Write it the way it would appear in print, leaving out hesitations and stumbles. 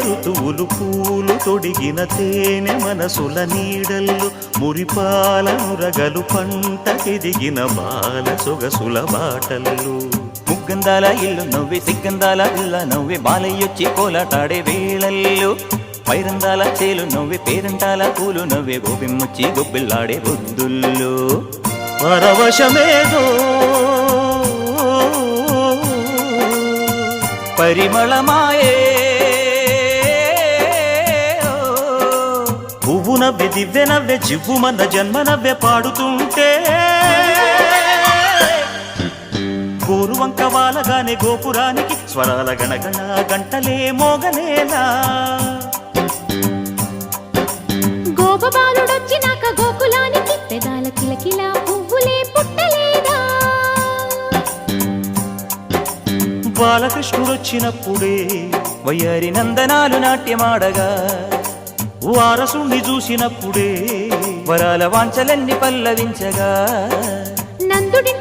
ఋతువులు పూలు తొడిగిన తేనె మనసుల నీడల్లు మురిపాల నురగలు పంటకెదిగిన బాల సొగసుల బాటల్లు ముగ్గందాల ఇల్లు నవ్వే సిగ్గందాల ఇల్ల నవ్వే బాలయ్యొచ్చి కోలాటాడే వేళల్లో పైరందాల చేలు నవ్వే పేరంటాల పూలు నవ్వే గోపిమ్ముచ్చి గొబ్బిల్లాడే బొద్దుల్లో పరవశమేదో పరిమళమాయే పువ్వు నవ్వె దివ్వె నవ్వె జివ్వు మన జన్మ నవ్వె పాడుతుంటే గోరువంక వాలగానే గోపురానికి స్వరాల గణగణ గంటలే మోగనేలా గోపబాలుడొచ్చినాక గోకులానికి పెదాల కిలకిలా పువ్వులే పుట్టలేదా బాలకృష్ణుడొచ్చినప్పుడే వయ్యారి నందనాలు నాట్యమాడగా వారసుని చూసినప్పుడే వరాల వాంఛలన్నీ పల్లవించగా నందుడి